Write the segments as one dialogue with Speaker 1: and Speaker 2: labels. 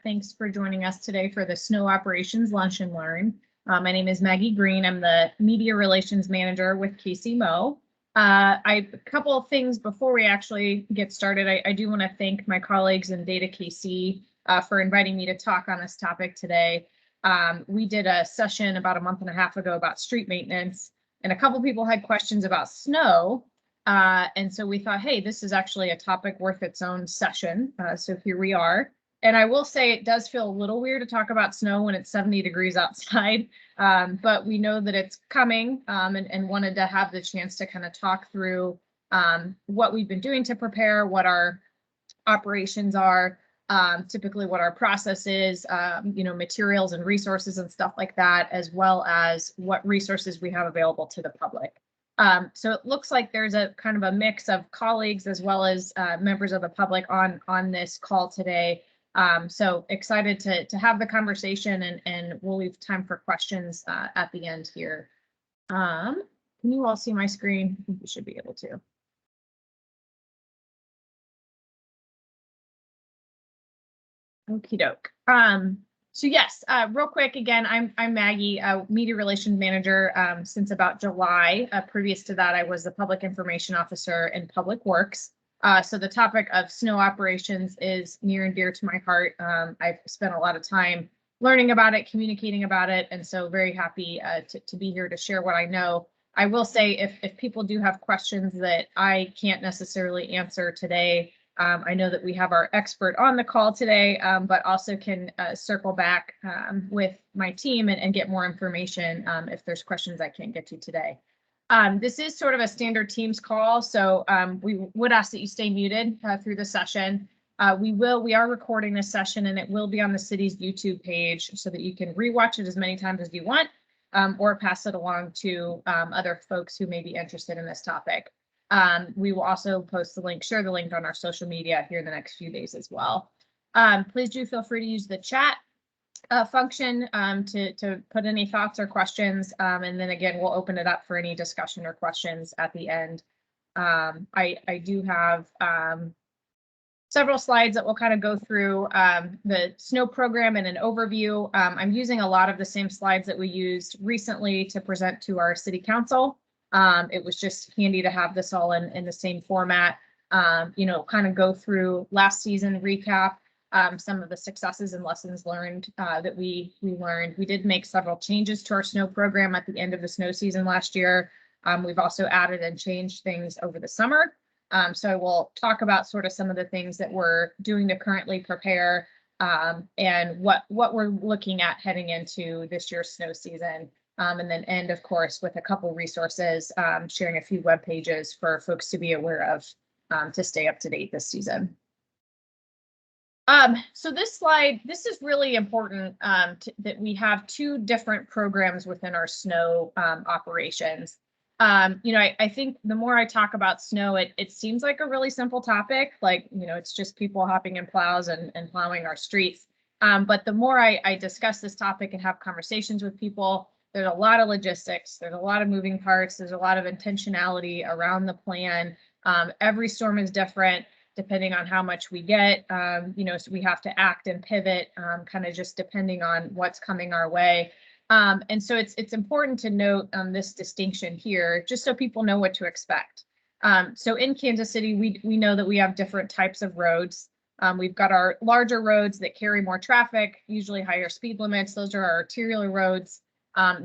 Speaker 1: Thanks for joining us today for the Snow Operations Lunch and Learn. My name is Maggie Green. I'm the Media Relations Manager with KCMO. A couple of things before we actually get started. I do want to thank my colleagues in Data KC for inviting me to talk on this topic today. We did a session about a month and a half ago about street maintenance, and a couple people had questions about snow. And so we thought, hey, this is actually a topic worth its own session. So here we are. And I will say it does feel a little weird to talk about snow when it's 70 degrees outside, but we know that it's coming and wanted to have the chance to kind of talk through what we've been doing to prepare, what our operations are, typically what our process is, materials and resources and stuff like that, as well as what resources we have available to the public. So it looks like there's a kind of a mix of colleagues as well as members of the public on this call today. So excited to have the conversation, and we'll leave time for questions at the end here. Can you all see my screen? You should be able to. Okie doke. So yes, real quick, again, I'm Maggie, Media Relations Manager since about July. Previous to that, I was the Public Information Officer in Public Works. So the topic of snow operations is near and dear to my heart. I've spent a lot of time learning about it, communicating about it, and so very happy to be here to share what I know. I will say if people do have questions that I can't necessarily answer today, I know that we have our expert on the call today, but also can circle back with my team and get more information if there's questions I can't get to today. This is sort of a standard Teams call, so we would ask that you stay muted through the session. We are recording this session, and it will be on the city's YouTube page so that you can rewatch it as many times as you want, or pass it along to other folks who may be interested in this topic. We will also post the link, share the link on our social media here in the next few days as well. Please do feel free to use the chat function to put any thoughts or questions, and then again we'll open it up for any discussion or questions at the end. I do have several slides that will kind of go through the snow program and an overview. I'm using a lot of the same slides that we used recently to present to our city council. It was just handy to have this all in the same format, kind of go through last season recap, some of the successes and lessons learned that we learned. We did make several changes to our snow program at the end of the snow season last year. We've also added and changed things over the summer. So we'll talk about sort of some of the things that we're doing to currently prepare and what we're looking at heading into this year's snow season. And then end, of course, with a couple resources, sharing a few web pages for folks to be aware of to stay up to date this season. So this slide, this is really important that we have two different programs within our snow operations. I think the more I talk about snow, it seems like a really simple topic, like, it's just people hopping in plows and plowing our streets. But the more I discuss this topic and have conversations with people, there's a lot of logistics, there's a lot of moving parts, there's a lot of intentionality around the plan. Every storm is different depending on how much we get, so we have to act and pivot kind of just depending on what's coming our way. And so it's important to note this distinction here, just so people know what to expect. So in Kansas City, we know that we have different types of roads. We've got our larger roads that carry more traffic, usually higher speed limits. Those are our arterial roads.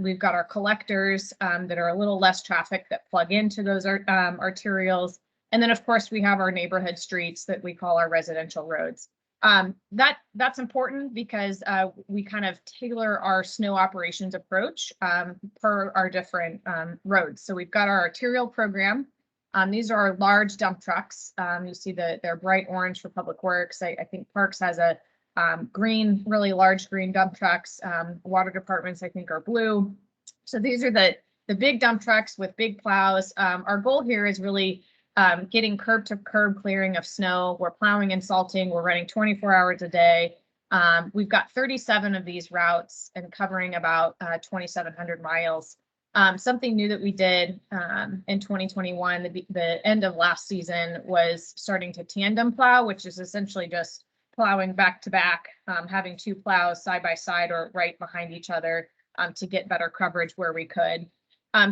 Speaker 1: We've got our collectors that are a little less traffic that plug into those arterials. And then, of course, we have our neighborhood streets that we call our residential roads. That's important because we kind of tailor our snow operations approach per our different roads. So we've got our arterial program. These are our large dump trucks. You see they're bright orange for Public Works. I think Parks has a green, really large green dump trucks. Water departments, I think, are blue. So these are the big dump trucks with big plows. Our goal here is really getting curb to curb clearing of snow. We're plowing and salting. We're running 24 hours a day. We've got 37 of these routes and covering about 2,700 miles. Something new that we did in 2021, the end of last season, was starting to tandem plow, which is essentially just plowing back to back, having two plows side by side or right behind each other to get better coverage where we could.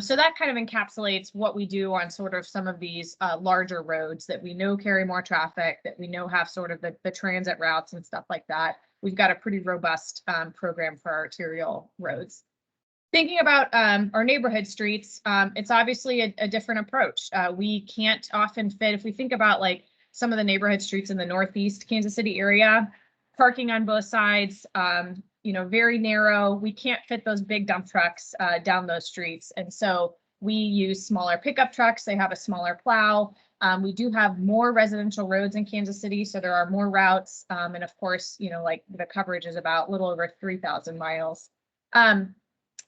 Speaker 1: So that kind of encapsulates what we do on sort of some of these larger roads that we know carry more traffic, that we know have sort of the transit routes and stuff like that. We've got a pretty robust program for our arterial roads. Thinking about our neighborhood streets, it's obviously a different approach. We can't often fit, if we think about like some of the neighborhood streets in the Northeast Kansas City area, parking on both sides, very narrow. We can't fit those big dump trucks down those streets. And so we use smaller pickup trucks. They have a smaller plow. We do have more residential roads in Kansas City, so there are more routes. And of course, like the coverage is about a little over 3,000 miles.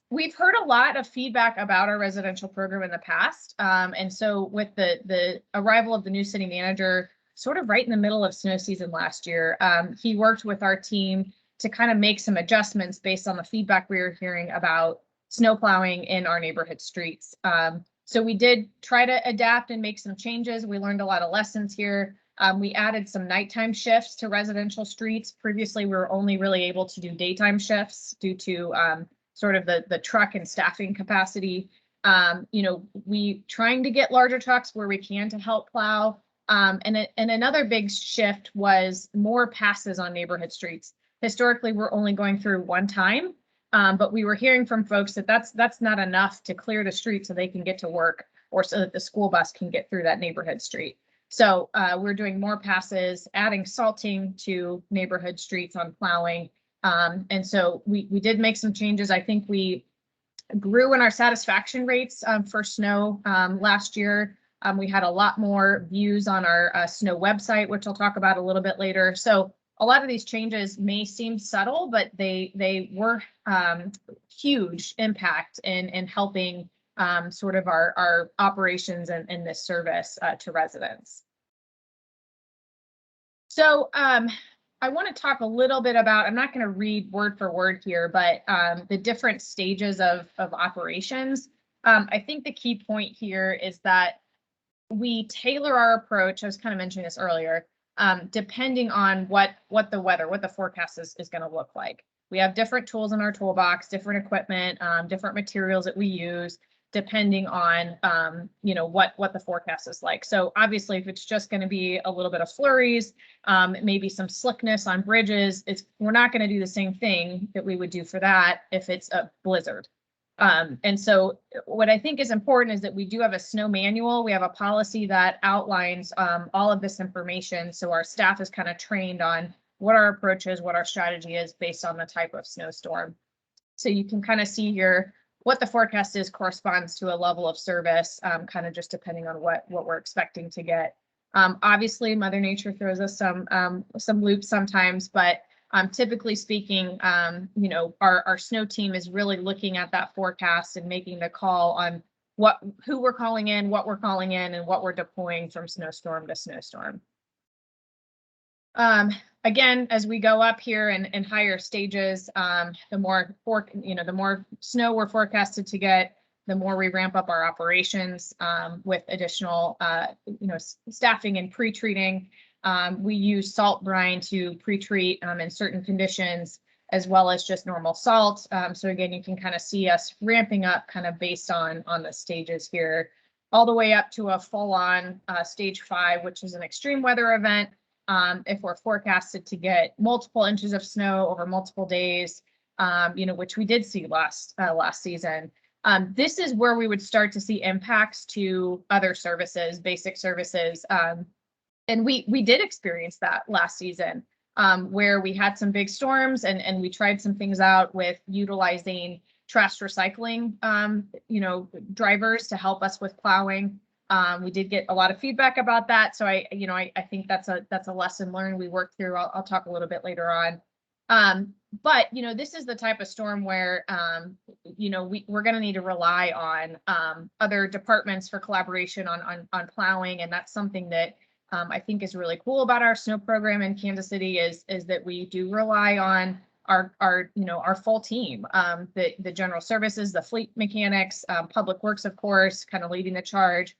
Speaker 1: We've heard a lot of feedback about our residential program in the past. And so with the arrival of the new city manager, sort of right in the middle of snow season last year, he worked with our team to kind of make some adjustments based on the feedback we were hearing about snow plowing in our neighborhood streets. So we did try to adapt and make some changes. We learned a lot of lessons here. We added some nighttime shifts to residential streets. Previously, we were only really able to do daytime shifts due to sort of the truck and staffing capacity. We trying to get larger trucks where we can to help plow. And another big shift was more passes on neighborhood streets. Historically, we're only going through one time, but we were hearing from folks that that's not enough to clear the street so they can get to work or so that the school bus can get through that neighborhood street. So we're doing more passes, adding salting to neighborhood streets on plowing. And so we did make some changes. I think we grew in our satisfaction rates for snow last year. We had a lot more views on our snow website, which I'll talk about a little bit later. So a lot of these changes may seem subtle, but they were huge impact in helping sort of our operations and this service to residents. So I want to talk a little bit about, I'm not going to read word for word here, but the different stages of operations. I think the key point here is that we tailor our approach, I was kind of mentioning this earlier, depending on what the forecast is going to look like. We have different tools in our toolbox, different equipment, different materials that we use, depending on what the forecast is like. So obviously, if it's just going to be a little bit of flurries, maybe some slickness on bridges, we're not going to do the same thing that we would do for that if it's a blizzard. And so what I think is important is that we do have a snow manual. We have a policy that outlines all of this information. So our staff is kind of trained on what our approach is, what our strategy is based on the type of snowstorm. So you can kind of see here what the forecast is corresponds to a level of service, kind of just depending on what we're expecting to get. Obviously, Mother Nature throws us some loops sometimes, but typically speaking, our snow team is really looking at that forecast and making the call on who we're calling in, what we're calling in, and what we're deploying from snowstorm to snowstorm. Again, as we go up here in higher stages, the more snow we're forecasted to get, the more we ramp up our operations with additional staffing and pre-treating. We use salt brine to pre-treat in certain conditions, as well as just normal salt. So again, you can kind of see us ramping up kind of based on the stages here, all the way up to a full-on stage 5, which is an extreme weather event. If we're forecasted to get multiple inches of snow over multiple days, which we did see last season. This is where we would start to see impacts to other services, basic services. And we did experience that last season, where we had some big storms and we tried some things out with utilizing trash recycling, drivers to help us with plowing. We did get a lot of feedback about that. So I think that's a lesson learned we worked through. I'll talk a little bit later on. But this is the type of storm where, we're going to need to rely on other departments for collaboration on plowing. And that's something that I think is really cool about our snow program in Kansas City is that we do rely on our full team, the general services, the fleet mechanics, public works, of course, kind of leading the charge.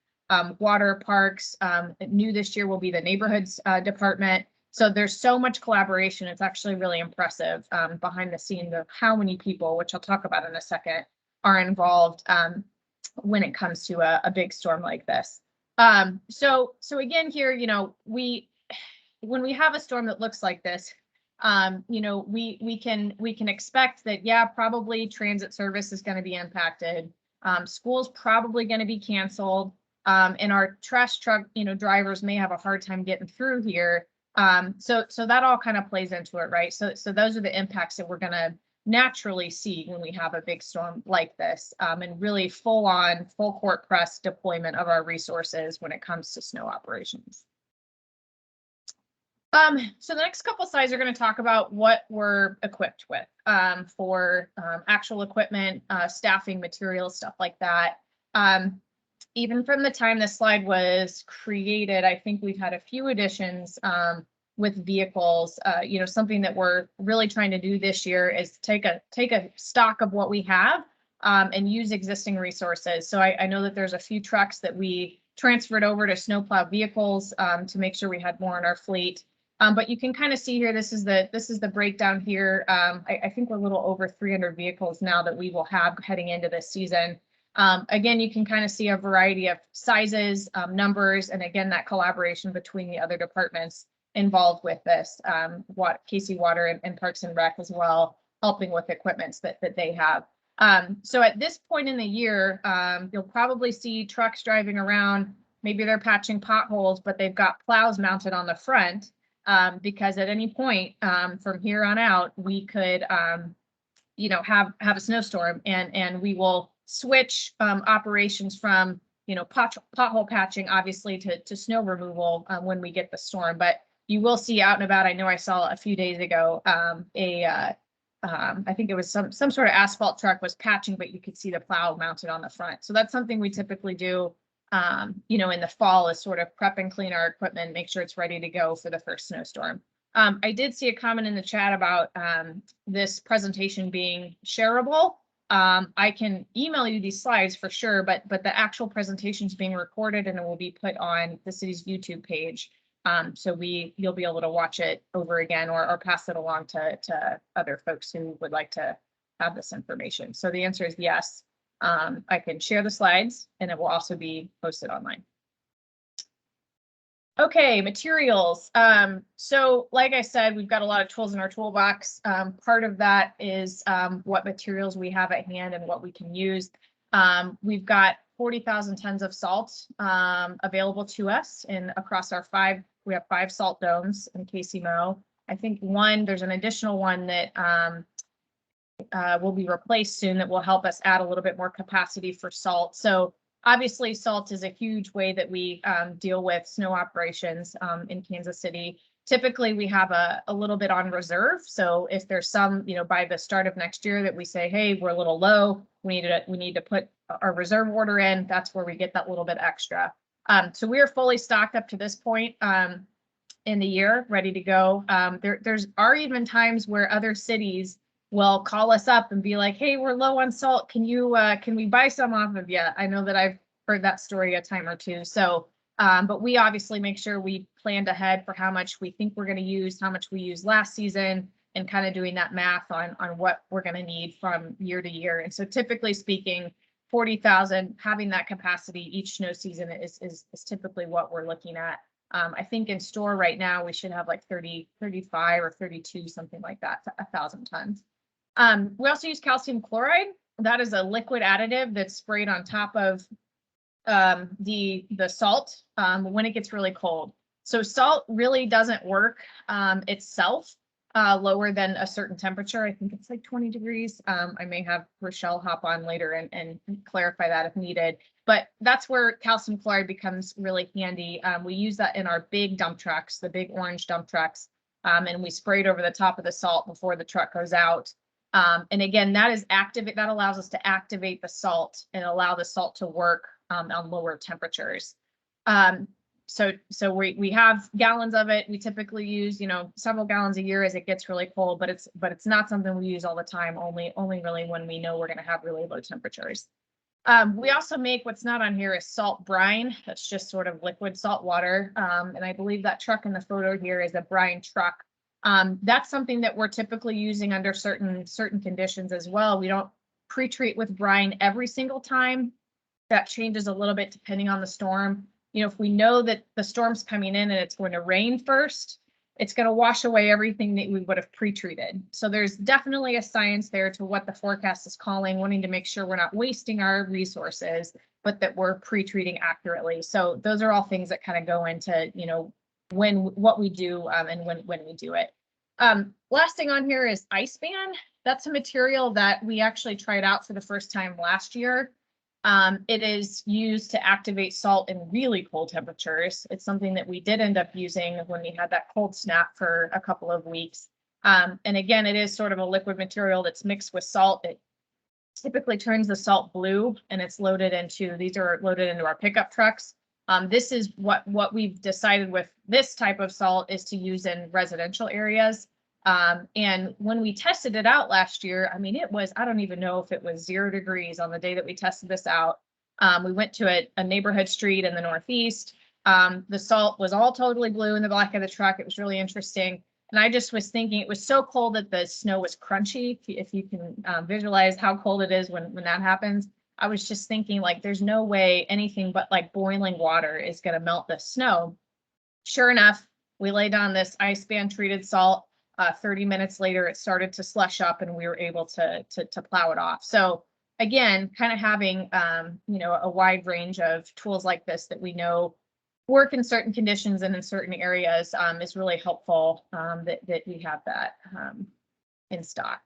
Speaker 1: Water, parks, new this year will be the neighborhoods department, So there's so much collaboration. It's actually really impressive behind the scenes of how many people, which I'll talk about in a second, are involved when it comes to a big storm like this. So again here, when we have a storm that looks like this, we can expect that, yeah, probably transit service is going to be impacted. School's probably going to be canceled. And our trash truck, drivers may have a hard time getting through here. So that all kind of plays into it, right? So those are the impacts that we're going to naturally see when we have a big storm like this, and really full court press deployment of our resources when it comes to snow operations. So the next couple slides are going to talk about what we're equipped with for actual equipment, staffing, materials, stuff like that. Even from the time this slide was created, I think we've had a few additions with vehicles. Something that we're really trying to do this year is take a stock of what we have and use existing resources. So I know that there's a few trucks that we transferred over to snowplow vehicles to make sure we had more in our fleet. But you can kind of see here, this is the breakdown here. I think we're a little over 300 vehicles now that we will have heading into this season. Again, you can kind of see a variety of sizes, numbers, and again, that collaboration between the other departments involved with this, KC Water and Parks and Rec as well, helping with equipments that they have. So at this point in the year, you'll probably see trucks driving around. Maybe they're patching potholes, but they've got plows mounted on the front. Because at any point from here on out, we could, have a snowstorm, and we will switch operations from, pothole patching, obviously, to snow removal when we get the storm. But you will see out and about. I know I saw a few days ago I think it was some sort of asphalt truck was patching, but you could see the plow mounted on the front. So that's something we typically do. In the fall is sort of prep and clean our equipment, make sure it's ready to go for the first snowstorm. I did see a comment in the chat about this presentation being shareable. I can email you these slides for sure, but the actual presentation is being recorded and it will be put on the city's YouTube page. So you'll be able to watch it over again or pass it along to other folks who would like to have this information. So the answer is yes. I can share the slides and it will also be posted online. Okay, materials. So like I said, we've got a lot of tools in our toolbox. Part of that is what materials we have at hand and what we can use. We've got 40,000 tons of salt available to us across our we have 5 salt domes in KCMO. I think there's an additional one that will be replaced soon that will help us add a little bit more capacity for salt. So obviously salt is a huge way that we deal with snow operations in Kansas City. Typically we have a little bit on reserve. So if there's some, by the start of next year that we say, hey, we're a little low, we need to put our reserve order in, that's where we get that little bit extra. So we are fully stocked up to this point in the year, ready to go. There's even times where other cities will call us up and be like, hey, we're low on salt. Can we buy some off of you? I know that I've heard that story a time or two. So, but we obviously make sure we planned ahead for how much we think we're going to use, how much we used last season, and kind of doing that math on what we're going to need from year to year. And so typically speaking, 40,000, having that capacity each snow season is typically what we're looking at. I think in store right now, we should have like 35 or 32, something like that, 1,000 tons. We also use calcium chloride. That is a liquid additive that's sprayed on top of the salt when it gets really cold. So salt really doesn't work itself lower than a certain temperature. I think it's like 20 degrees. I may have Rochelle hop on later and clarify that if needed. But that's where calcium chloride becomes really handy. We use that in our big dump trucks, the big orange dump trucks, and we spray it over the top of the salt before the truck goes out. And again, that allows us to activate the salt and allow the salt to work on lower temperatures. So we have gallons of it. We typically use, several gallons a year as it gets really cold, but it's not something we use all the time, only really when we know we're going to have really low temperatures. We also make, what's not on here is salt brine. That's just sort of liquid salt water. And I believe that truck in the photo here is a brine truck. That's something that we're typically using under certain conditions as well. We don't pre-treat with brine every single time. That changes a little bit depending on the storm. You know, if we know that the storm's coming in and it's going to rain first, it's going to wash away everything that we would have pre-treated. So there's definitely a science there to what the forecast is calling, wanting to make sure we're not wasting our resources, but that we're pre-treating accurately. So those are all things that kind of go into, you know, what we do and when we do it. Last thing on here is ice band. That's a material that we actually tried out for the first time last year. It is used to activate salt in really cold temperatures. It's something that we did end up using when we had that cold snap for a couple of weeks. And again, it is sort of a liquid material that's mixed with salt. It typically turns the salt blue, and it's loaded into, these are loaded into our pickup trucks. This is what we've decided with this type of salt is to use in residential areas. And when we tested it out last year, I mean, it was, I don't even know if it was 0 degrees on the day that we tested this out. We went to a neighborhood street in the Northeast. The salt was all totally blue in the back of the truck. It was really interesting. And I just was thinking it was so cold that the snow was crunchy. If you can visualize how cold it is when that happens. I was just thinking, like, there's no way anything but like boiling water is going to melt the snow. Sure enough, we laid on this ice band treated salt. 30 minutes later, it started to slush up and we were able to plow it off. So again, kind of having, you know, a wide range of tools like this that we know work in certain conditions and in certain areas is really helpful that we have that in stock.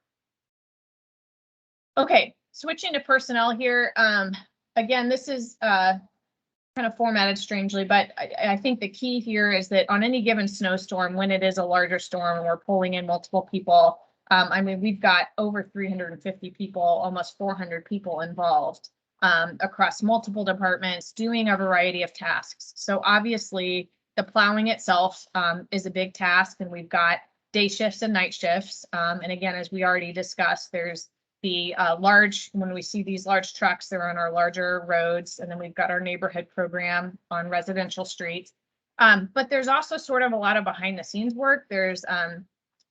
Speaker 1: Okay, switching to personnel here. Again, this is kind of formatted strangely, but I think the key here is that on any given snowstorm, when it is a larger storm and we're pulling in multiple people, I mean, we've got over 350 people, almost 400 people involved across multiple departments doing a variety of tasks. So obviously the plowing itself is a big task, and we've got day shifts and night shifts. And again, as we already discussed, there's the when we see these large trucks, they're on our larger roads, and then we've got our neighborhood program on residential streets. But there's also sort of a lot of behind the scenes work. There's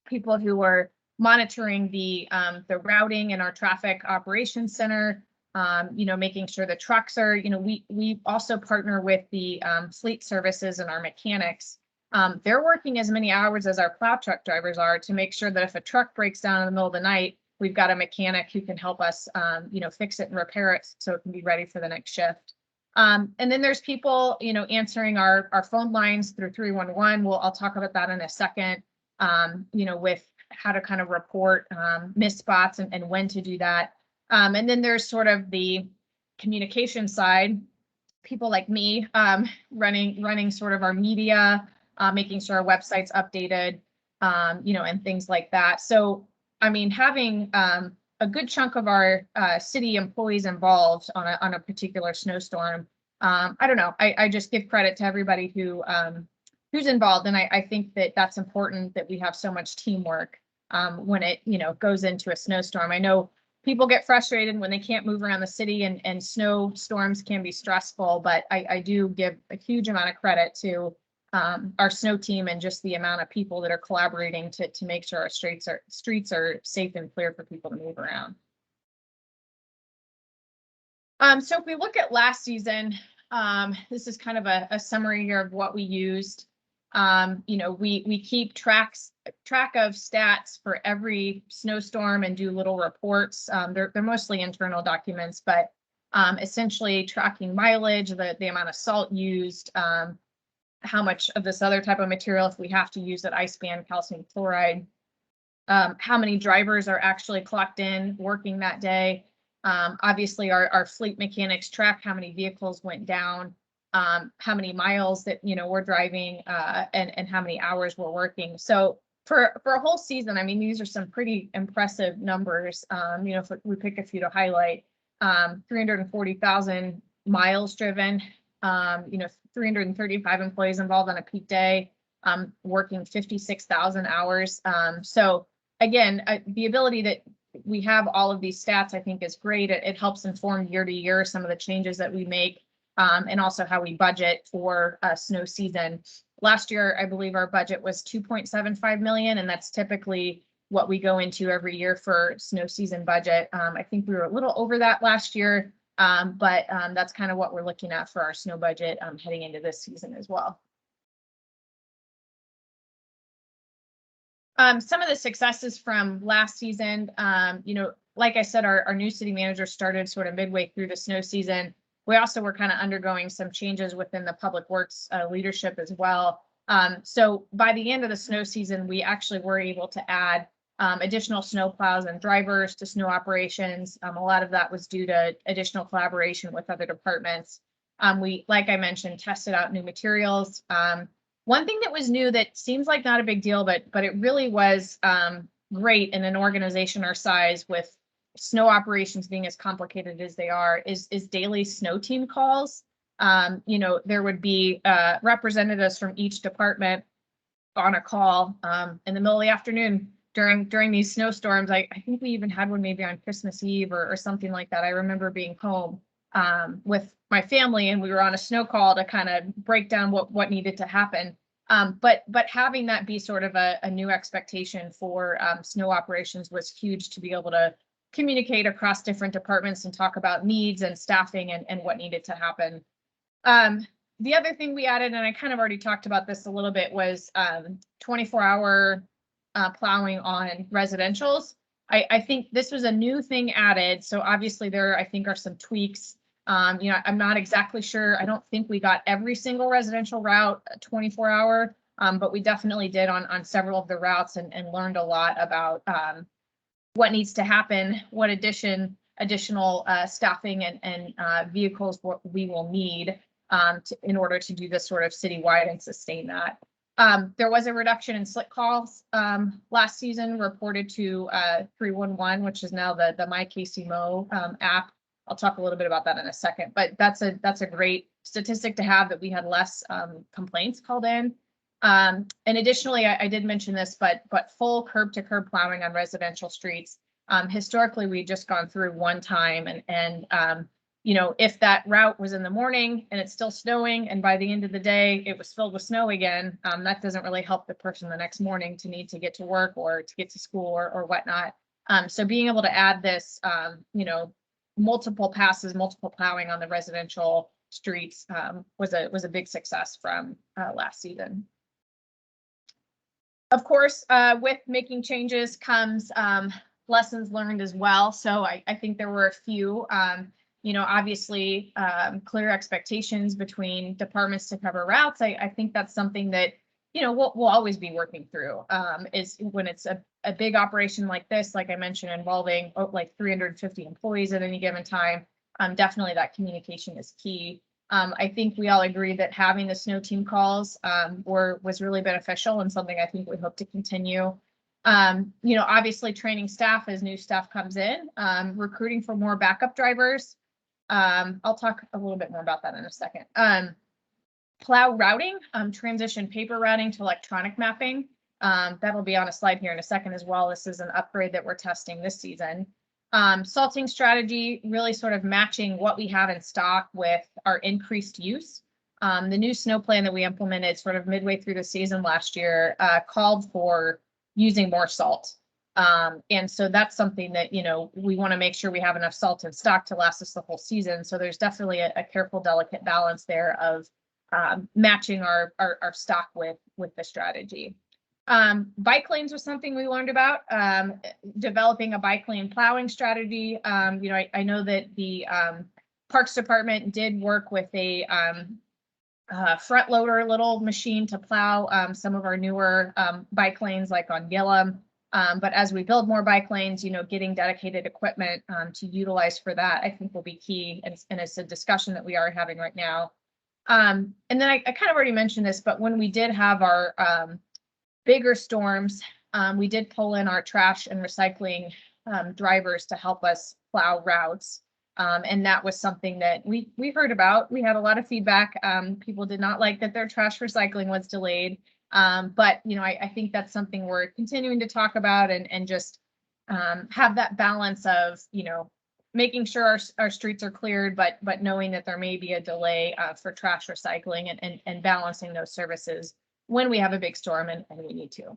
Speaker 1: people who are monitoring the routing in our traffic operations center, you know, making sure the trucks are, you know, we also partner with the fleet services and our mechanics. They're working as many hours as our plow truck drivers are to make sure that if a truck breaks down in the middle of the night, we've got a mechanic who can help us, you know, fix it and repair it so it can be ready for the next shift. And then there's people, you know, answering our phone lines through 311. I'll talk about that in a second, you know, with how to kind of report missed spots and when to do that. And then there's sort of the communication side, people like me running sort of our media, making sure our website's updated, you know, and things like that. So I mean, having a good chunk of our city employees involved on a particular snowstorm, I don't know. I just give credit to everybody who's involved, and I think that that's important that we have so much teamwork when it, you know, goes into a snowstorm. I know people get frustrated when they can't move around the city, and snowstorms can be stressful, but I do give a huge amount of credit to our snow team and just the amount of people that are collaborating to make sure our streets are safe and clear for people to move around. So if we look at last season, this is kind of a summary here of what we used. You know, we keep track of stats for every snowstorm and do little reports. They're mostly internal documents, but essentially tracking mileage, the amount of salt used, how much of this other type of material, if we have to use that ice band calcium chloride, how many drivers are actually clocked in working that day. Obviously our fleet mechanics track how many vehicles went down, how many miles that, you know, we're driving, and how many hours we're working. So for a whole season, I mean, these are some pretty impressive numbers. You know, if we pick a few to highlight, 340,000 miles driven, you know, 335 employees involved on a peak day, working 56,000 hours. So again, the ability we have all of these stats, I think is great. It helps inform year to year some of the changes that we make, and also how we budget for snow season. Last year, I believe our budget was 2.75 million, and that's typically what we go into every year for snow season budget. I think we were a little over that last year, but that's kind of what we're looking at for our snow budget heading into this season as well. Some of the successes from last season, like I said, our new city manager started sort of midway through the snow season. We also were kind of undergoing some changes within the public works leadership as well. So by the end of the snow season, we actually were able to add additional snow plows and drivers to snow operations. A lot of that was due to additional collaboration with other departments. We, like I mentioned, tested out new materials. One thing that was new that seems like not a big deal, but it really was great in an organization our size with snow operations being as complicated as they are is daily snow team calls. There would be representatives from each department on a call in the middle of the afternoon during these snowstorms. I think we even had one maybe on Christmas Eve or something like that. I remember being home with my family, and we were on a snow call to kind of break down what needed to happen. But having that be sort of a new expectation for snow operations was huge, to be able to communicate across different departments and talk about needs and staffing and what needed to happen. The other thing we added, and I kind of already talked about this a little bit, was 24-hour plowing on residentials. I think this was a new thing added. So obviously there, I think, are some tweaks. I'm not exactly sure. I don't think we got every single residential route 24-hour, but we definitely did on several of the routes and learned a lot about what needs to happen, what additional staffing and vehicles we will need in order to do this sort of citywide and sustain that. There was a reduction in slick calls last season, reported to 311, which is now the My KCMO app. I'll talk a little bit about that in a second, but that's a great statistic to have, that we had less complaints called in. And additionally, I did mention this, but full curb to curb plowing on residential streets. Historically, we'd just gone through one time, and if that route was in the morning and it's still snowing, and by the end of the day it was filled with snow again, that doesn't really help the person the next morning to need to get to work or to get to school or whatnot. So being able to add this, multiple passes, multiple plowing on the residential streets was a big success from last season. Of course, with making changes comes lessons learned as well. So I think there were a few, obviously clear expectations between departments to cover routes. I think that's something that, we'll always be working through, is when it's a big operation like this, like I mentioned, involving like 350 employees at any given time. Definitely that communication is key. I think we all agree that having the snow team calls was really beneficial, and something I think we hope to continue. Obviously training staff as new staff comes in, recruiting for more backup drivers. I'll talk a little bit more about that in a second. Plow routing, transition paper routing to electronic mapping. That'll be on a slide here in a second as well. This is an upgrade that we're testing this season. Salting strategy, really sort of matching what we have in stock with our increased use. The new snow plan that we implemented sort of midway through the season last year called for using more salt. And so that's something that, we want to make sure we have enough salt in stock to last us the whole season. So there's definitely a careful, delicate balance there of matching our stock with the strategy. Bike lanes was something we learned about, developing a bike lane plowing strategy. I know that the Parks Department did work with a front loader little machine to plow some of our newer bike lanes, like on Gillum. But as we build more bike lanes, getting dedicated equipment to utilize for that, I think will be key. And it's a discussion that we are having right now. And then I kind of already mentioned this, but when we did have our bigger storms, we did pull in our trash and recycling drivers to help us plow routes. And that was something that we heard about. We had a lot of feedback. People did not like that their trash recycling was delayed. But I think that's something we're continuing to talk about and just have that balance of, making sure our streets are cleared, but knowing that there may be a delay for trash recycling and balancing those services when we have a big storm and we need to.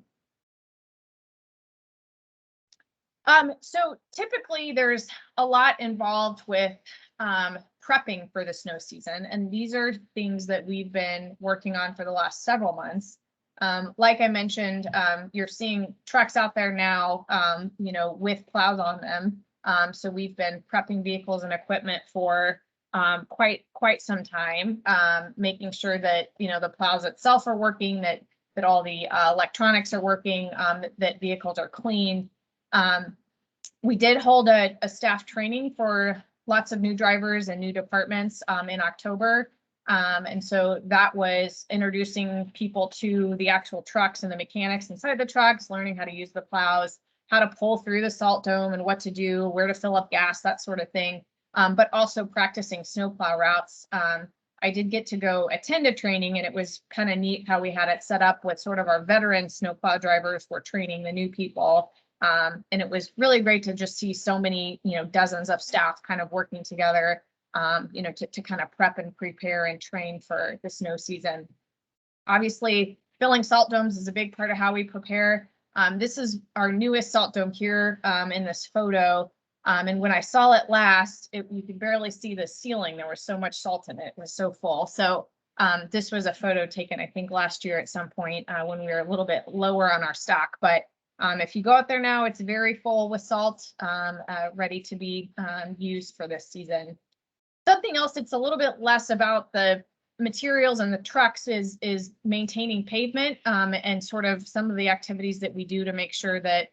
Speaker 1: So typically there's a lot involved with prepping for the snow season, and these are things that we've been working on for the last several months. Like I mentioned, you're seeing trucks out there now, with plows on them. So we've been prepping vehicles and equipment for quite some time, making sure that the plows itself are working, that all the electronics are working, that vehicles are clean. We did hold a staff training for lots of new drivers and new departments in October. And so that was introducing people to the actual trucks and the mechanics inside the trucks, learning how to use the plows, how to pull through the salt dome and what to do, where to fill up gas, that sort of thing. But also practicing snowplow routes. I did get to go attend a training, and it was kind of neat how we had it set up with sort of our veteran snowplow drivers were training the new people. And it was really great to just see so many, dozens of staff kind of working together, to kind of prep and prepare and train for the snow season. Obviously, filling salt domes is a big part of how we prepare. This is our newest salt dome here in this photo. And when I saw it last, you could barely see the ceiling. There was so much salt in it. It was so full. So this was a photo taken, I think, last year at some point when we were a little bit lower on our stock. But if you go out there now, it's very full with salt, ready to be used for this season. Something else that's a little bit less about the materials and the trucks is maintaining pavement and sort of some of the activities that we do to make sure that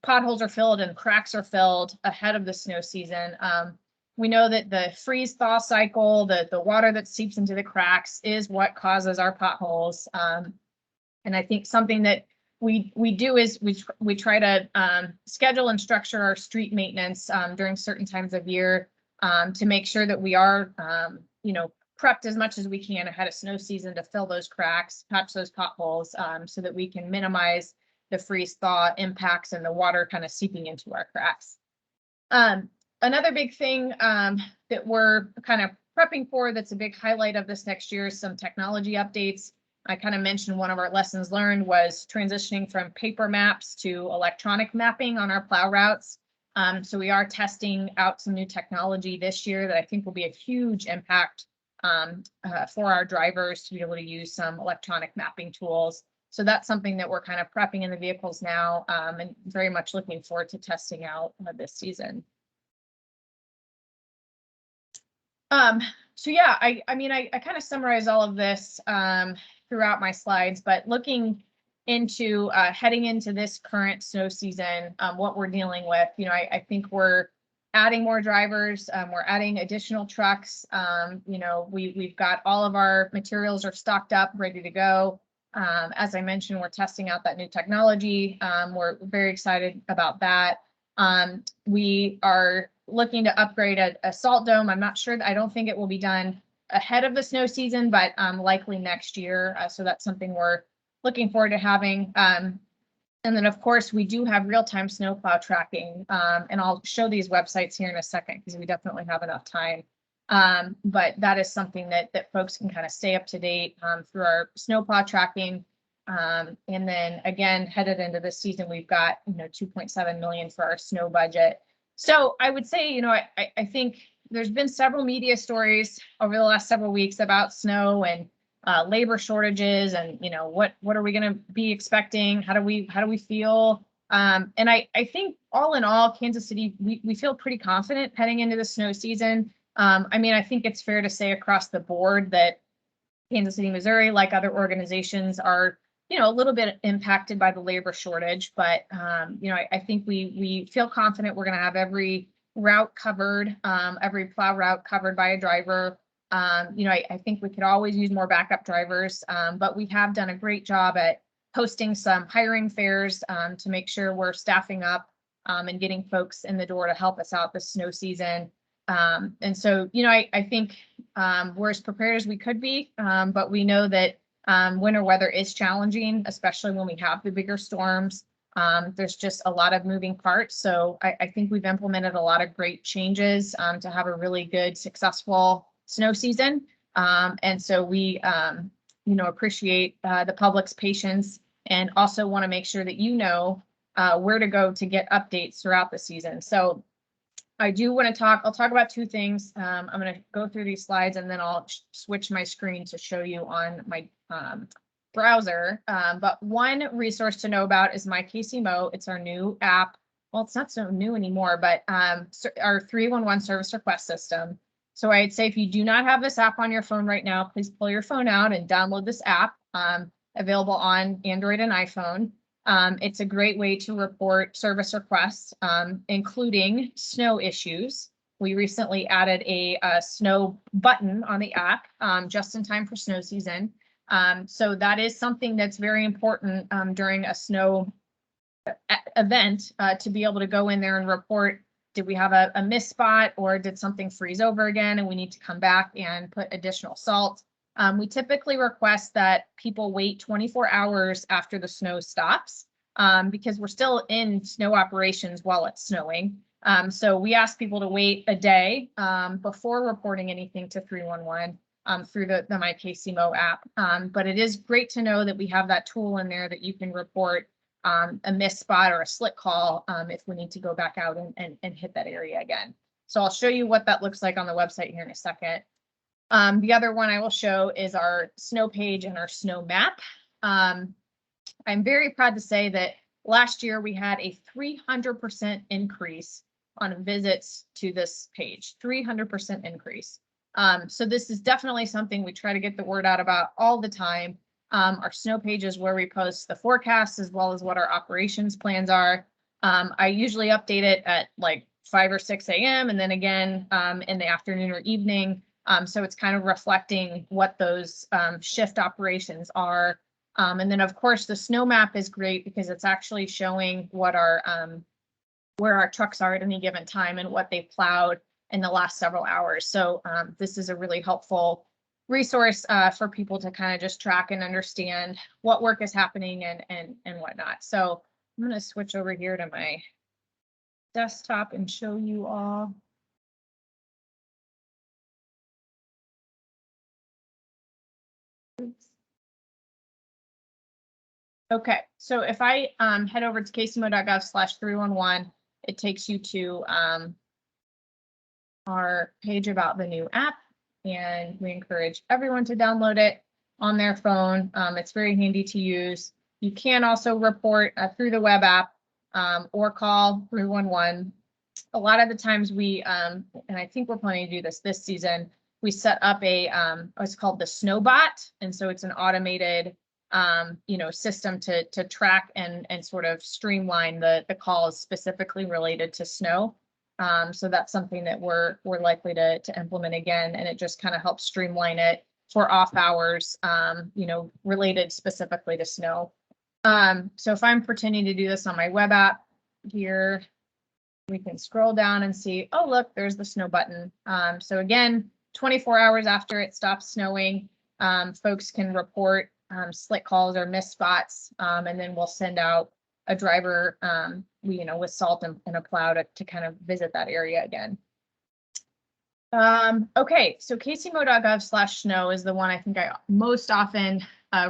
Speaker 1: potholes are filled and cracks are filled ahead of the snow season. We know that the freeze-thaw cycle, the water that seeps into the cracks is what causes our potholes. And I think something that we do is we try to schedule and structure our street maintenance during certain times of year to make sure that we are, prepped as much as we can ahead of snow season to fill those cracks, patch those potholes, so that we can minimize the freeze thaw impacts and the water kind of seeping into our cracks. Another big thing that we're kind of prepping for that's a big highlight of this next year is some technology updates. I kind of mentioned one of our lessons learned was transitioning from paper maps to electronic mapping on our plow routes. So we are testing out some new technology this year that I think will be a huge impact for our drivers to be able to use some electronic mapping tools. So that's something that we're kind of prepping in the vehicles now and very much looking forward to testing out this season. So yeah, I kind of summarize all of this throughout my slides, but looking into heading into this current snow season, what we're dealing with, I think we're adding more drivers, we're adding additional trucks. We've got all of our materials are stocked up, ready to go. As I mentioned, we're testing out that new technology. We're very excited about that. We are looking to upgrade a salt dome. I'm not sure, I don't think it will be done ahead of the snow season, but likely next year. So that's something we're looking forward to having. And then, of course, we do have real-time snowplow tracking. And I'll show these websites here in a second because we definitely have enough time. But that is something that folks can kind of stay up to date through our snowplow tracking. And then again, headed into this season, we've got, $2.7 million for our snow budget. So I would say, I think there's been several media stories over the last several weeks about snow and labor shortages and, what are we going to be expecting? How do we feel? And I think all in all, Kansas City, we feel pretty confident heading into the snow season. I think it's fair to say across the board that Kansas City, Missouri, like other organizations, are, a little bit impacted by the labor shortage. But, I think we feel confident we're going to have every route covered, every plow route covered by a driver. I think we could always use more backup drivers, but we have done a great job at posting some hiring fairs to make sure we're staffing up and getting folks in the door to help us out this snow season. And so, I think we're as prepared as we could be, but we know that winter weather is challenging, especially when we have the bigger storms. There's just a lot of moving parts. So I think we've implemented a lot of great changes to have a really good, successful snow season. And so we, appreciate the public's patience and also want to make sure that where to go to get updates throughout the season. So I do want to I'll talk about two things. I'm going to go through these slides and then I'll switch my screen to show you on my browser. But one resource to know about is my KCMO. It's our new app. Well, it's not so new anymore, but our 311 service request system. So I'd say if you do not have this app on your phone right now, please pull your phone out and download this app, available on Android and iPhone. It's a great way to report service requests, including snow issues. We recently added a snow button on the app just in time for snow season. So that is something that's very important during a snow event to be able to go in there and report, did we have a missed spot or did something freeze over again and we need to come back and put additional salt. We typically request that people wait 24 hours after the snow stops because we're still in snow operations while it's snowing. So we ask people to wait a day before reporting anything to 311 through the My KCMO app. But it is great to know that we have that tool in there that you can report a missed spot or a slick call if we need to go back out and hit that area again. So I'll show you what that looks like on the website here in a second. The other one I will show is our snow page and our snow map. I'm very proud to say that last year we had a 300% increase on visits to this page, 300% increase. So this is definitely something we try to get the word out about all the time. Our snow page is where we post the forecasts as well as what our operations plans are. I usually update it at like 5 or 6 a.m. and then again in the afternoon or evening. So it's kind of reflecting what those shift operations are. And then of course the snow map is great because it's actually showing what where our trucks are at any given time and what they've plowed in the last several hours. So this is a really helpful resource for people to kind of just track and understand what work is happening and whatnot. So I'm going to switch over here to my desktop and show you all. Oops. Okay, so if I head over to kcmo.gov/311, it takes you to our page about the new app, and we encourage everyone to download it on their phone. It's very handy to use. You can also report through the web app or call 311. A lot of the times we, and I think we're planning to do this season, we set up a what's called the Snowbot, and so it's an automated system to track and sort of streamline the calls specifically related to snow. So that's something that we're likely to implement again, and it just kind of helps streamline it for off hours, related specifically to snow. So if I'm pretending to do this on my web app here, we can scroll down and see, oh, look, there's the snow button. So again, 24 hours after it stops snowing, folks can report slick calls or missed spots, and then we'll send out a driver, with salt and a plow to kind of visit that area again. Okay, so kcmo.gov/snow is the one I think I most often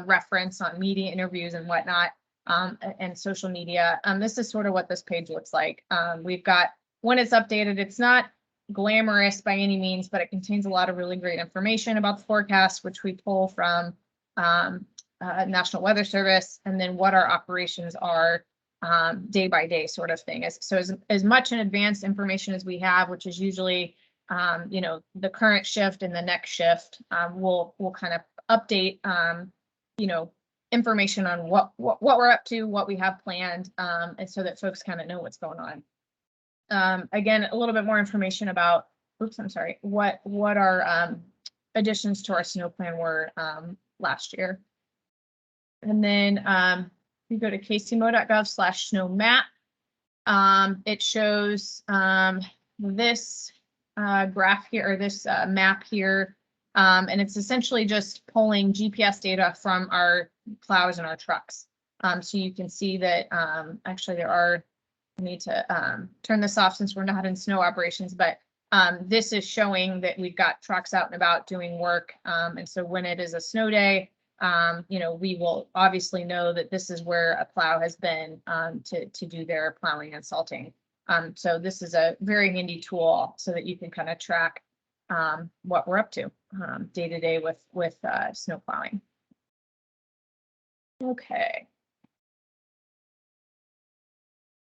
Speaker 1: reference on media interviews and whatnot, and social media. This is sort of what this page looks like. We've got, when it's updated, it's not glamorous by any means, but it contains a lot of really great information about the forecast, which we pull from National Weather Service, and then what our operations are day by day sort of thing. So as much in advanced information as we have, which is usually the current shift and the next shift, we'll kind of update information on what we're up to, what we have planned, and so that folks kind of know what's going on. Again, a little bit more information about, what our additions to our snow plan were last year. And then we go to kcmo.gov/snow map. It shows this graph here, or this map here, and it's essentially just pulling GPS data from our plows and our trucks. So you can see that actually I need to turn this off since we're not in snow operations, but this is showing that we've got trucks out and about doing work. And so when it is a snow day, we will obviously know that this is where a plow has been to do their plowing and salting. So this is a very handy tool so that you can kind of track what we're up to day to day with snow plowing. Okay.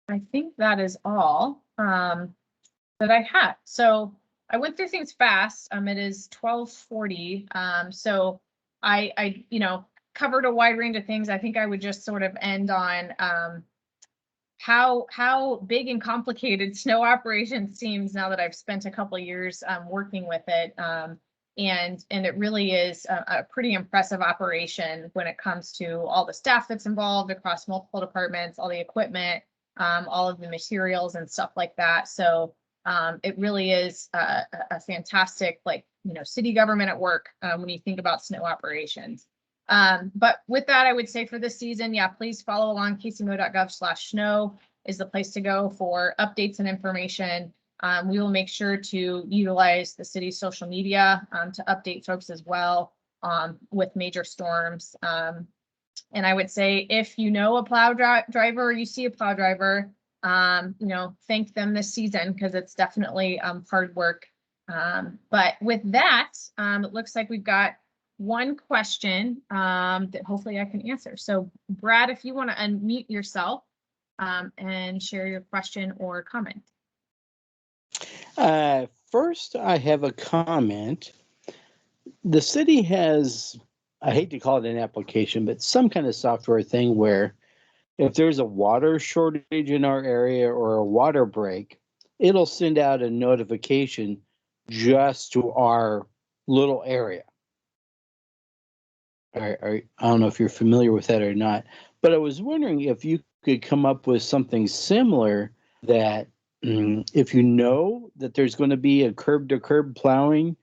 Speaker 1: I think that is all that I had. So I went through things fast. It is 12:40. So I covered a wide range of things. I think I would just sort of end on how big and complicated snow operations seems now that I've spent a couple of years working with it. And it really is a pretty impressive operation when it comes to all the staff that's involved across multiple departments, all the equipment, all of the materials and stuff like that. So it really is a fantastic, city government at work when you think about snow operations. But with that, I would say for this season, yeah, please follow along. kcmo.gov/snow is the place to go for updates and information. We will make sure to utilize the city's social media to update folks as well with major storms. And I would say if you know a plow driver or you see a plow driver, thank them this season because it's definitely hard work. But with that, it looks like we've got one question that hopefully I can answer. So Brad, if you want to unmute yourself and share your question or comment.
Speaker 2: First, I have a comment. The city has, I hate to call it an application, but some kind of software thing where if there's a water shortage in our area or a water break, it'll send out a notification just to our little area. I don't know if you're familiar with that or not, but I was wondering if you could come up with something similar that if you know that there's going to be a curb-to-curb plowing,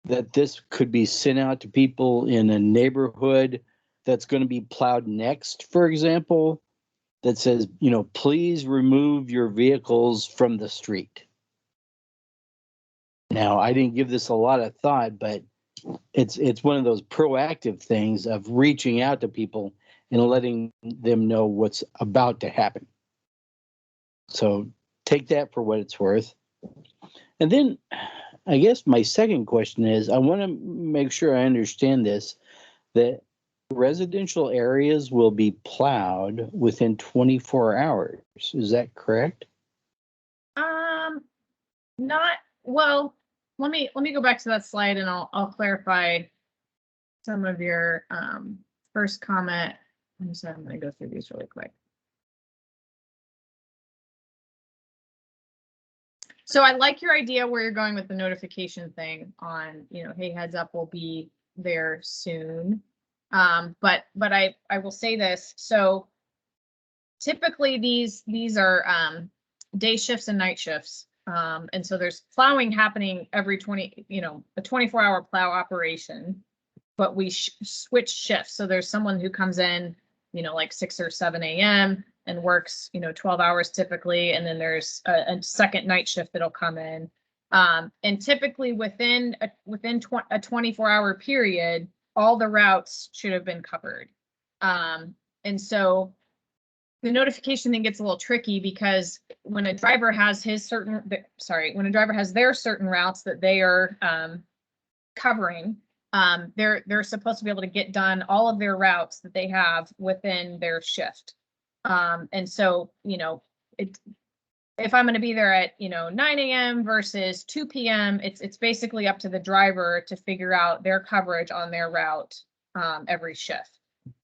Speaker 2: that this could be sent out to people in a neighborhood that's going to be plowed next, for example, that says, please remove your vehicles from the street. Now, I didn't give this a lot of thought, but it's one of those proactive things of reaching out to people and letting them know what's about to happen. So take that for what it's worth. And then I guess my second question is, I want to make sure I understand this, that residential areas will be plowed within 24 hours. Is that correct?
Speaker 1: Not well. Let me go back to that slide and I'll clarify some of your first comment. I'm going to go through these really quick. So I like your idea where you're going with the notification thing on, hey, heads up, we'll be there soon. But I will say this. So typically these are day shifts and night shifts. And so there's plowing happening every a 24-hour plow operation, but we switch shifts. So there's someone who comes in, like 6 or 7 a.m. and works, 12 hours typically. And then there's a second night shift that'll come in. And typically within a 24-hour period, all the routes should have been covered. And so the notification thing gets a little tricky because when a driver has their certain routes that they are covering, they're supposed to be able to get done all of their routes that they have within their shift. And so, if I'm going to be there at 9 a.m. versus 2 p.m., it's basically up to the driver to figure out their coverage on their route every shift.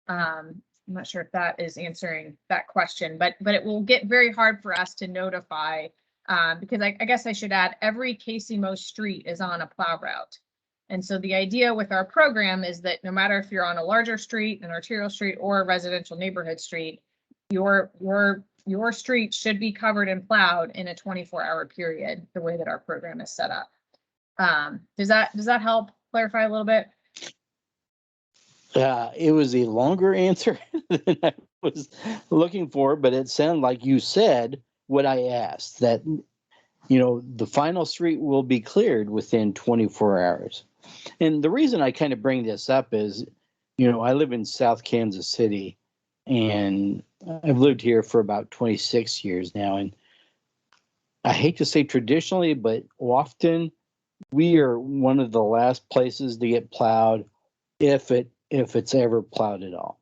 Speaker 1: I'm not sure if that is answering that question, but it will get very hard for us to notify because I guess I should add every KCMO street is on a plow route. And so the idea with our program is that no matter if you're on a larger street, an arterial street, or a residential neighborhood street, your street should be covered and plowed in a 24-hour period, the way that our program is set up. Does that help clarify a little bit?
Speaker 2: It was a longer answer than I was looking for, but it sounded like you said what I asked, that, the final street will be cleared within 24 hours. And the reason I kind of bring this up is, I live in South Kansas City, and I've lived here for about 26 years now. And I hate to say traditionally, but often we are one of the last places to get plowed if it's ever plowed at all.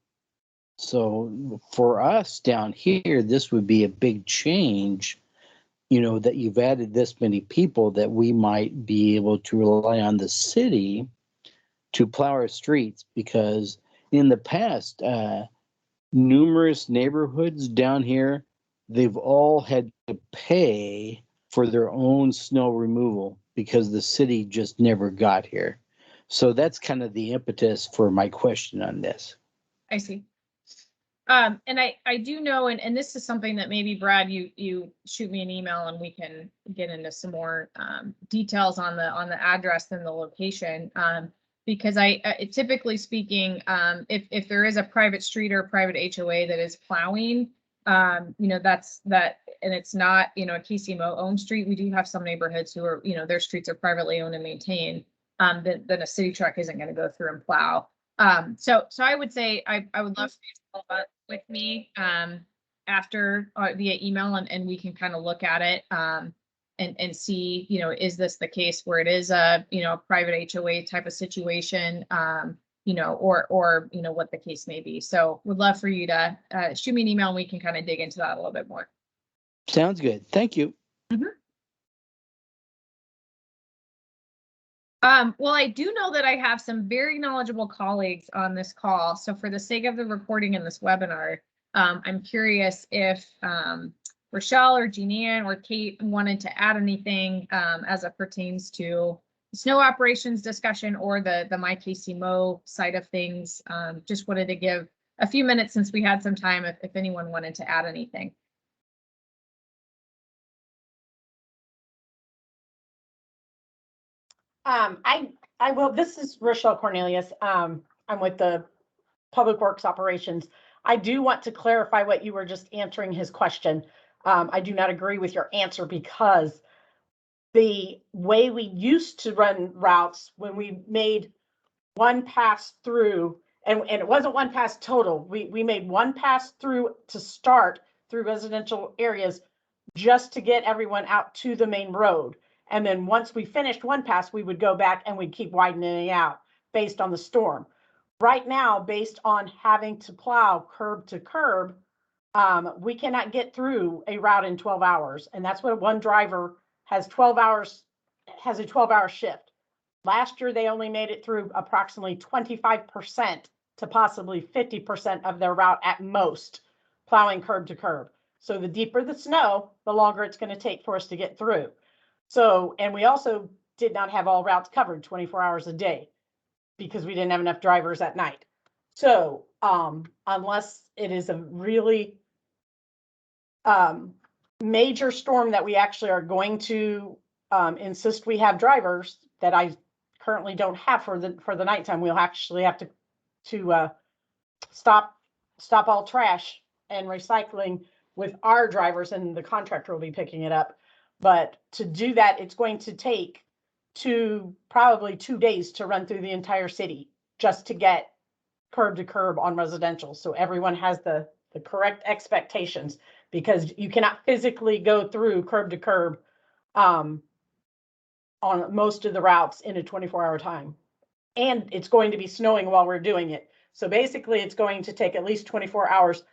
Speaker 2: So for us down here, this would be a big change, that you've added this many people, that we might be able to rely on the city to plow our streets, because in the past, numerous neighborhoods down here, they've all had to pay for their own snow removal because the city just never got here. So that's kind of the impetus for my question on this.
Speaker 1: I see. And I do know, and this is something that maybe Brad, you shoot me an email and we can get into some more details on the address and the location. Because I typically speaking, if there is a private street or a private HOA that is plowing, that's that, and it's not, a KCMO owned street. We do have some neighborhoods who are, their streets are privately owned and maintained. Then a city truck isn't going to go through and plow. So I would say I would love for you to follow up with me after via email, and we can kind of look at it and see, is this the case where it is a private HOA type of situation, or what the case may be. So would love for you to shoot me an email and we can kind of dig into that a little bit more.
Speaker 2: Sounds good. Thank you.
Speaker 1: Mm-hmm. Well, I do know that I have some very knowledgeable colleagues on this call. So for the sake of the recording in this webinar, I'm curious if Rochelle or Jeananne or Kate wanted to add anything as it pertains to snow operations discussion or the MyKCMO side of things. Just wanted to give a few minutes since we had some time if anyone wanted to add anything.
Speaker 3: I will. This is Rochelle Cornelius. I'm with the Public Works Operations. I do want to clarify what you were just answering his question. I do not agree with your answer, because the way we used to run routes, when we made one pass through, and it wasn't one pass total, we made one pass through to start through residential areas just to get everyone out to the main road. And then once we finished one pass, we would go back and we'd keep widening out based on the storm. Right now, based on having to plow curb to curb, we cannot get through a route in 12 hours. And that's what one driver has 12 hours, has a 12-hour shift. Last year, they only made it through approximately 25% to possibly 50% of their route at most, plowing curb to curb. So the deeper the snow, the longer it's going to take for us to get through. So, and we also did not have all routes covered 24 hours a day because we didn't have enough drivers at night. So, unless it is a really major storm that we actually are going to insist we have drivers, that I currently don't have for the nighttime, we'll actually have to stop all trash and recycling with our drivers, and the contractor will be picking it up. But to do that, it's going to take probably 2 days to run through the entire city just to get curb to curb on residential. So everyone has the correct expectations, because you cannot physically go through curb to curb on most of the routes in a 24-hour time. And it's going to be snowing while we're doing it. So basically, it's going to take at least 24 hours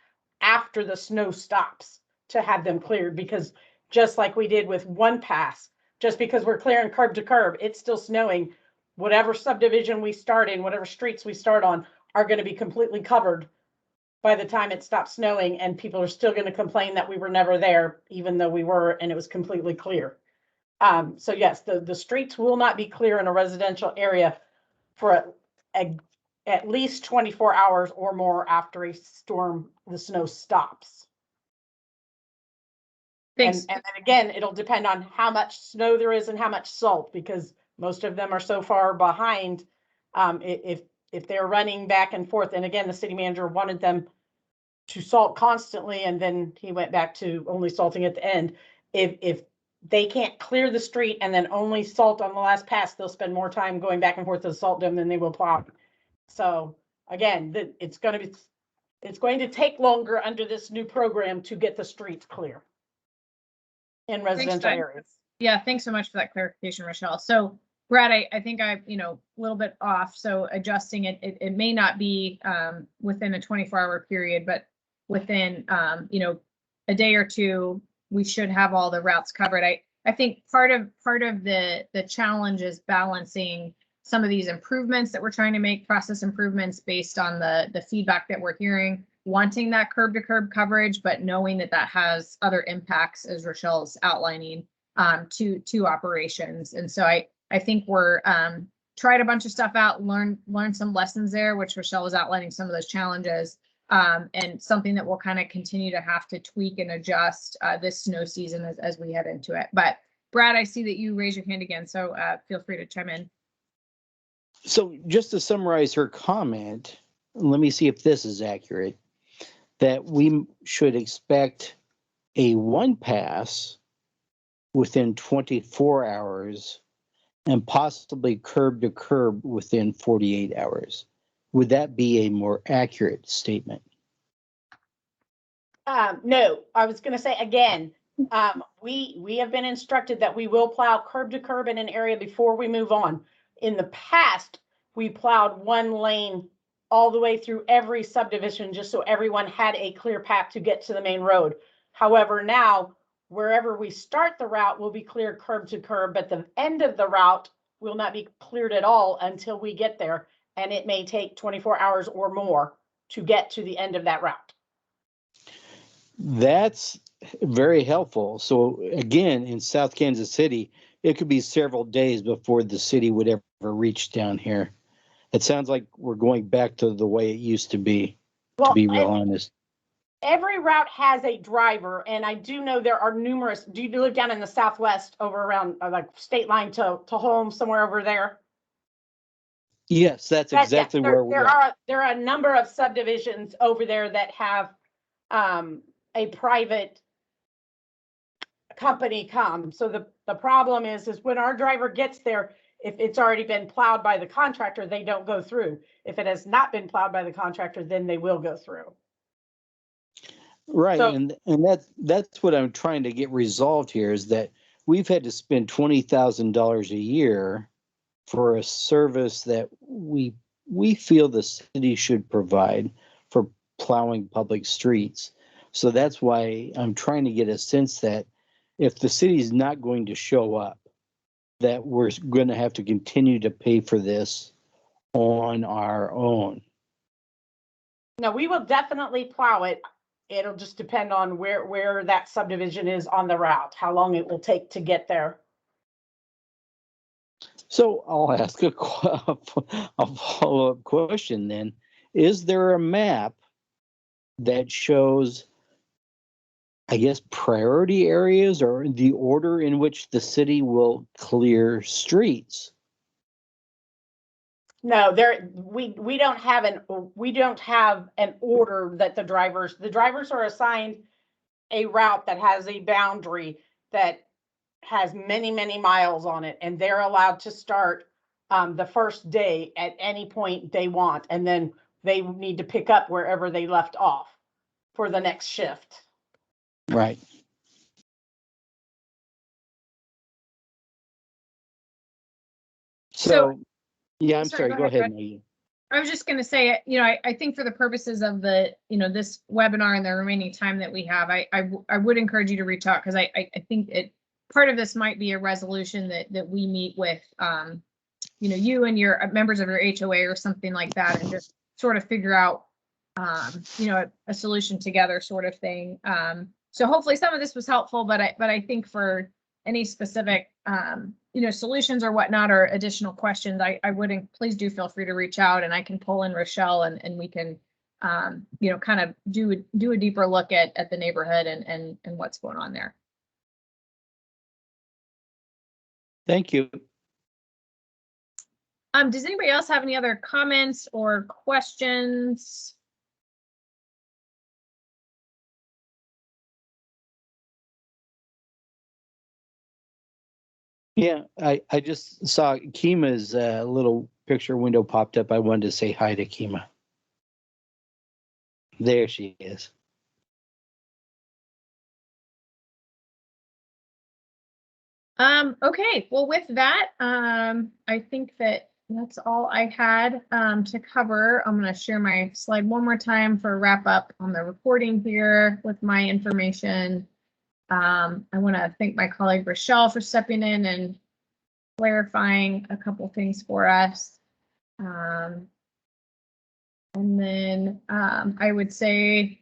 Speaker 3: after the snow stops to have them cleared, because just like we did with one pass, just because we're clearing curb to curb, it's still snowing. Whatever subdivision we start in, whatever streets we start on, are going to be completely covered by the time it stops snowing, and people are still going to complain that we were never there, even though we were, and it was completely clear. So yes, the streets will not be clear in a residential area for at least 24 hours or more after a storm, the snow stops.
Speaker 1: Thanks.
Speaker 3: And again, it'll depend on how much snow there is and how much salt, because most of them are so far behind. If if they're running back and forth, and again, the city manager wanted them to salt constantly, and then he went back to only salting at the end. If they can't clear the street and then only salt on the last pass, they'll spend more time going back and forth to the salt dome than they will plow. So again, it's going to take longer under this new program to get the streets clear in residential areas.
Speaker 1: Yeah, thanks so much for that clarification, Rochelle. So Brad, I think a little bit off. So adjusting it may not be within a 24-hour period, but within a day or two, we should have all the routes covered. I think part of the challenge is balancing some of these improvements that we're trying to make, process improvements based on the feedback that we're hearing, wanting that curb to curb coverage, but knowing that has other impacts, as Rochelle's outlining, to operations. And so I think we're tried a bunch of stuff out, learned some lessons there, which Rochelle was outlining some of those challenges, and something that we'll kind of continue to have to tweak and adjust this snow season as we head into it. But Brad, I see that you raise your hand again, so feel free to chime in.
Speaker 2: So just to summarize her comment, let me see if this is accurate, that we should expect a one pass within 24 hours and possibly curb to curb within 48 hours. Would that be a more accurate statement?
Speaker 3: No, I was going to say again, we have been instructed that we will plow curb to curb in an area before we move on. In the past, we plowed one lane all the way through every subdivision just so everyone had a clear path to get to the main road. However, now wherever we start the route will be cleared curb to curb, but the end of the route will not be cleared at all until we get there. And it may take 24 hours or more to get to the end of that route.
Speaker 2: That's very helpful. So again, in South Kansas City, it could be several days before the city would ever reach down here. It sounds like we're going back to the way it used to be real honest.
Speaker 3: Every route has a driver, and I do know there are numerous. Do you live down in the Southwest over around like state line to Holmes, somewhere over there?
Speaker 2: Yes, that's exactly where we are.
Speaker 3: There are a number of subdivisions over there that have a private company come. So the problem is when our driver gets there, if it's already been plowed by the contractor, they don't go through. If it has not been plowed by the contractor, then they will go through.
Speaker 2: Right, so, and that's what I'm trying to get resolved here, is that we've had to spend $20,000 a year for a service that we feel the city should provide for plowing public streets. So that's why I'm trying to get a sense that if the city is not going to show up, that we're going to have to continue to pay for this on our own.
Speaker 3: No, we will definitely plow it. It'll just depend on where that subdivision is on the route, how long it will take to get there.
Speaker 2: So I'll ask a follow-up question then. Is there a map that shows, I guess, priority areas or the order in which the city will clear streets?
Speaker 3: No, we don't have an order that the drivers are assigned a route that has a boundary that has many, many miles on it, and they're allowed to start the first day at any point they want, and then they need to pick up wherever they left off for the next shift.
Speaker 2: Right. So yeah, I'm sorry. Go ahead, Maggie.
Speaker 1: I was just going to say, I think for the purposes of the, this webinar and the remaining time that we have, I would encourage you to reach out, because I think part of this might be a resolution that we meet with, you and your members of your HOA or something like that, and just sort of figure out, a solution together, sort of thing. So hopefully some of this was helpful, but I think for any specific, solutions or whatnot, or additional questions, I would please do feel free to reach out, and I can pull in Rochelle and we can, kind of do a deeper look at the neighborhood and what's going on there.
Speaker 2: Thank you.
Speaker 1: Does anybody else have any other comments or questions?
Speaker 2: Yeah, I just saw Kima's little picture window popped up. I wanted to say hi to Kima. There she is.
Speaker 1: Okay, well, with that, I think that's all I had to cover. I'm going to share my slide one more time for a wrap up on the recording here with my information. I want to thank my colleague Rochelle for stepping in and clarifying a couple things for us. And then I would say,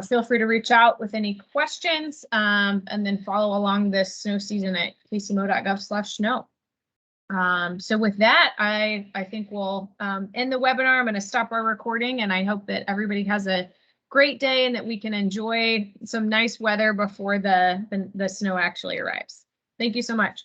Speaker 1: feel free to reach out with any questions, and then follow along this snow season at kcmo.gov/snow. So with that, I think we'll end the webinar. I'm going to stop our recording, and I hope that everybody has a great day and that we can enjoy some nice weather before the snow actually arrives. Thank you so much.